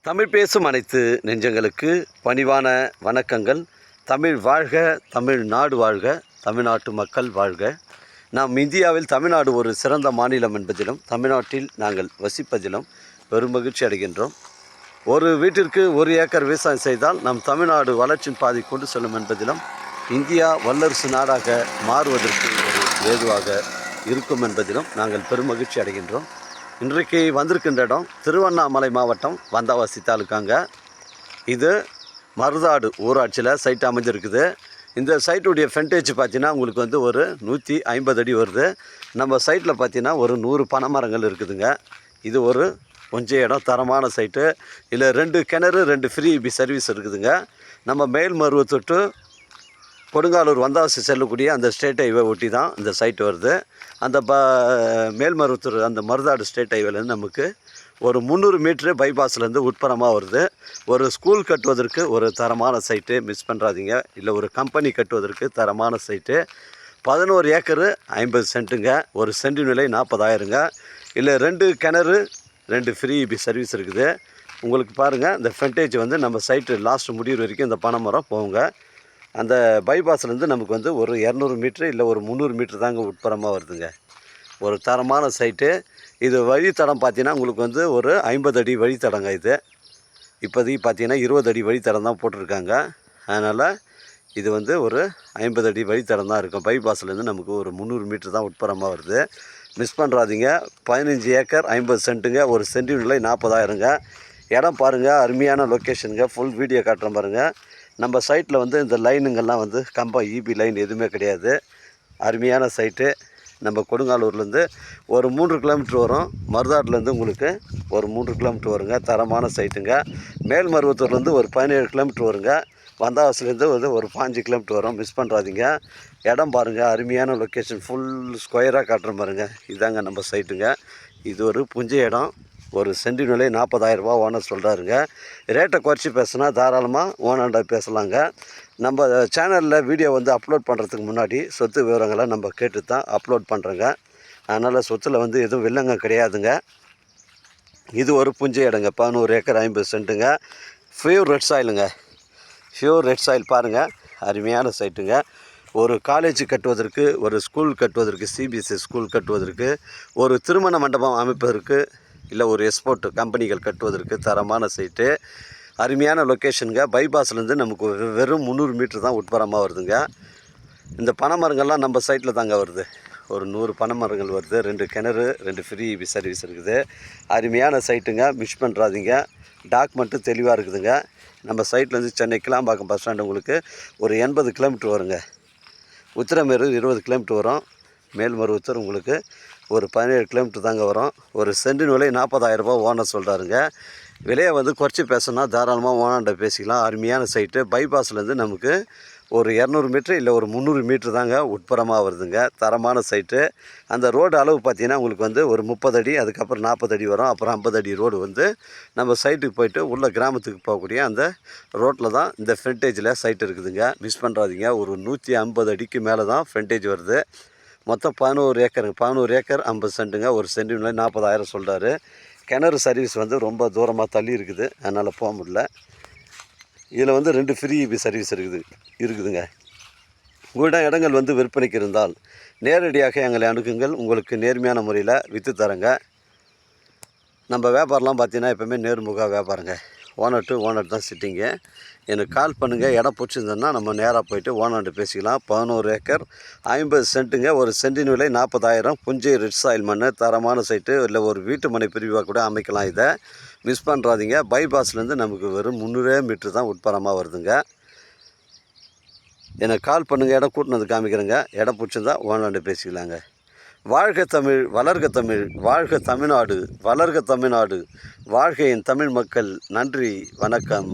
தமிழ் பேசும் அனைத்து நெஞ்சங்களுக்கு பணிவான வணக்கங்கள். தமிழ் வாழ்க, தமிழ்நாடு வாழ்க, தமிழ்நாட்டு மக்கள் வாழ்க. நாம் இந்தியாவில் தமிழ்நாடு ஒரு சிறந்த மாநிலம் என்பதிலும் தமிழ்நாட்டில் நாங்கள் வசிப்பதிலும் பெரும் மகிழ்ச்சி அடைகின்றோம். ஒரு வீட்டிற்கு 1 ஏக்கர் விவசாயம் செய்தால் நம் தமிழ்நாடு வளர்ச்சியின் பாதை கொண்டு செல்லும் என்பதிலும் இந்தியா வல்லரசு நாடாக மாறுவதற்கு ஒரு ஏதுவாக இருக்கும் என்பதிலும் நாங்கள் பெரும் மகிழ்ச்சி அடைகின்றோம். இன்றைக்கு வந்திருக்கின்ற இடம் திருவண்ணாமலை மாவட்டம் வந்தவாசி தாலுக்காங்க. இது மருதாடு ஊராட்சியில் சைட் அமைஞ்சிருக்குது. இந்த சைட்டுடைய ஃப்ரண்டேஜ் பார்த்தீங்கன்னா உங்களுக்கு வந்து ஒரு 150 அடி வருது. நம்ம சைட்டில் பார்த்தீங்கன்னா ஒரு 100 பனை மரங்கள் இருக்குதுங்க. இது ஒரு கொஞ்சம் இடம் தரமான சைட்டு. இதில் 2 கிணறு 2 ஃப்ரீ சர்வீஸ் இருக்குதுங்க. நம்ம மேல்மருவத்தூர் டு கொடுங்காலூர் வந்தவாசி செல்லக்கூடிய அந்த ஸ்டேட் ஹைவே ஒட்டி தான் இந்த சைட் வருது. அந்த மேல்மருவத்தூர் அந்த மருதாடு ஸ்டேட் ஹைவேலேருந்து நமக்கு ஒரு 300 மீட்ரு பைபாஸ்லேருந்து உட்புறமாக வருது. ஒரு ஸ்கூல் கட்டுவதற்கு ஒரு தரமான சைட்டு, மிஸ் பண்ணுறாதீங்க. இல்லை ஒரு கம்பெனி கட்டுவதற்கு தரமான சைட்டு. 11 ஏக்கரு 50 சென்ட்டுங்க. ஒரு சென்ட் விலை 40,000ங்க. இல்லை 2 கிணறு 2 ஃப்ரீ சர்வீஸ் இருக்குது. உங்களுக்கு பாருங்கள், இந்த ஃப்ரண்டேஜ் வந்து நம்ம சைட்டு லாஸ்ட் முடிவு வரைக்கும் இந்த பனை மரம் போகுங்க. அந்த பைபாஸ்லேருந்து நமக்கு வந்து ஒரு 200 மீட்ரு இல்லை ஒரு 300 மீட்ரு தாங்க உட்புறமாக வருதுங்க. ஒரு தரமான சைட்டு. இது வழித்தடம் பார்த்தீங்கன்னா உங்களுக்கு வந்து ஒரு 50 அடி வழித்தடங்க. இது இப்போதைக்கு பார்த்தீங்கன்னா 20 அடி வழித்தடம் தான் போட்டிருக்காங்க. அதனால் இது வந்து ஒரு 50 அடி வழித்தடம் தான் இருக்கும். பைபாஸ்லேருந்து நமக்கு ஒரு 300 மீட்ரு தான் உட்புறமாக வருது. மிஸ் பண்ணுறாதீங்க. 15 ஏக்கர் 50 சென்ட்டுங்க. ஒரு சென்ட் விலை 40,000ங்க. இடம் பாருங்கள், அருமையான லொக்கேஷனுங்க. ஃபுல் வீடியோ காட்டுறேன் பாருங்கள். நம்ம சைட்டில் வந்து இந்த லைனுங்கள்லாம் வந்து கம்பம் இபி லைன் எதுவுமே கிடையாது. அருமையான சைட்டு. நம்ம கொடுங்காலூர்லேருந்து ஒரு 3 கிலோமீட்ரு வரும். மருதாட்டிலேருந்து உங்களுக்கு ஒரு 3 கிலோமீட்ரு வருங்க. தரமான சைட்டுங்க. மேல்மருவத்தூர்லேருந்து ஒரு 17 கிலோமீட்ரு வருங்க. வந்தவாசிலேருந்து வந்து ஒரு 5 கிலோமீட்ரு வரும். மிஸ் பண்ணுறாதீங்க. இடம் பாருங்கள், அருமையான லொக்கேஷன். ஃபுல் ஸ்கொயராக காட்டுற பாருங்கள். இதாங்க நம்ம சைட்டுங்க. இது ஒரு புஞ்ச இடம். ஒரு சென்ட் விலை 40,000 ரூபா ஓனர் சொல்கிறாருங்க. ரேட்டை குறைச்சி பேசுனா தாராளமாக ஓனர்கிட்ட பேசலாங்க. நம்ம சேனலில் வீடியோ வந்து அப்லோட் பண்ணுறதுக்கு முன்னாடி சொத்து விவரங்களை நம்ம கேட்டு தான் அப்லோட் பண்ணுறோங்க. அதனால் சொத்தில் வந்து எதுவும் வில்லங்க கிடையாதுங்க. இது ஒரு புஞ்ச இடங்க. 11 ஏக்கர் 50 சென்ட்டுங்க. ஃபியூர் ரெட் சாயிலுங்க. ஃபியூர் ரெட் சாயில் பாருங்கள், அருமையான சைட்டுங்க. ஒரு காலேஜ் கட்டுவதற்கு, ஒரு ஸ்கூல் கட்டுவதற்கு, சிபிஎஸ்சி ஸ்கூல் கட்டுவதற்கு, ஒரு திருமண மண்டபம் அமைப்பதற்கு, இல்லை ஒரு எக்ஸ்போர்ட் கம்பெனிகள் கட்டுவதற்கு தரமான சைட்டு. அருமையான லொக்கேஷனுங்க. பைபாஸ்லேருந்து நமக்கு வெறும் 300 மீட்ரு தான் உட்புறமாக வருதுங்க. இந்த பனை மரங்கள்லாம் நம்ம சைட்டில் தாங்க வருது. ஒரு 100 பனை மரங்கள் வருது. 2 கிணறு 2 ஃப்ரீ சர்வீஸ் இருக்குது. அருமையான சைட்டுங்க. மிஸ் பண்ணுறாதீங்க. டாக்குமெண்ட்டு தெளிவாக இருக்குதுங்க. நம்ம சைட்லேருந்து சென்னை கிளாம்பாக்கம் பஸ் ஸ்டாண்டு உங்களுக்கு ஒரு 80 கிலோமீட்ரு வருங்க. உத்திரமேரூர் 20 கிலோமீட்ரு வரும். மேல்மருவத்தூர் உங்களுக்கு ஒரு 17 கிலோமீட்ரு தாங்க வரும். ஒரு சென்ட் விலை 40,000 ரூபா ஓனர் சொல்கிறாருங்க. விலையை வந்து குறைச்சி பேசணுன்னா தாராளமாக ஓனர்கிட்ட பேசிக்கலாம். அருமையான சைட்டு. பைபாஸ்லேருந்து நமக்கு ஒரு 200 மீட்ரு இல்லை ஒரு 300 மீட்ரு தாங்க உட்புறமாக வருதுங்க. தரமான சைட்டு. அந்த ரோடு அளவு பார்த்திங்கன்னா உங்களுக்கு வந்து ஒரு 30 அடி, அதுக்கப்புறம் 40 அடி வரும். அப்புறம் 50 அடி ரோடு வந்து நம்ம சைட்டுக்கு போய்ட்டு உள்ள கிராமத்துக்கு போகக்கூடிய அந்த ரோட்டில் தான் இந்த ஃப்ரண்டேஜில் சைட்டு இருக்குதுங்க. மிஸ் பண்ணுறாதீங்க. ஒரு 150 அடிக்கு மேலே தான் ஃப்ரண்டேஜ் வருது. மொத்தம் 11 ஏக்கருங்க. 11 ஏக்கர் 50 சென்ட்டுங்க. ஒரு சென்ட் விலை 40,000 சொல்கிறாரு. கிணறு சர்வீஸ் வந்து ரொம்ப தூரமாக தள்ளி இருக்குது. அதனால் போக முடியல. இதில் வந்து 2 ஃப்ரீ சர்வீஸ் இருக்குதுங்க. உங்களிடம் இடங்கள் வந்து விற்பனைக்கு இருந்தால் நேரடியாக எங்களை அணுகுங்கள். உங்களுக்கு நேர்மையான முறையில் விற்று தரங்க. நம்ம வியாபாரம்லாம் பார்த்திங்கன்னா எப்போவுமே நேர்முக வியாபாரங்க. ஓனர் டு ஓனர் தான் சிட்டிங்க. எனக்கு கால் பண்ணுங்கள். இடம் பிடிச்சிருந்தோன்னா நம்ம நேராக போய்ட்டு ஓனர்கிட்ட பேசிக்கலாம். 11 ஏக்கர் 50 சென்ட்டுங்க. ஒரு சென்டின் விலை 40,000. புஞ்சை ரெட் சாயில் மண். தரமான சைட்டு. இல்லை ஒரு வீட்டு மனை பிரிவாக கூட அமைக்கலாம். இதை மிஸ் பண்ணுறாதீங்க. பைபாஸ்லேருந்து நமக்கு வெறும் 300 மீட்ரு தான் உட்புறமாக வருதுங்க. எனக்கு கால் பண்ணுங்கள். இடம் கூட்டினது காமிக்கிறேங்க. இடம் பிடிச்சிருந்தா ஓனர்கிட்ட பேசிக்கலாங்க. வாழ்க தமிழ், வளர்க தமிழ், வாழ்க தமிழ்நாடு, வளர்க தமிழ்நாடு, வாழ்க என் தமிழ் மக்கள். நன்றி, வணக்கம்.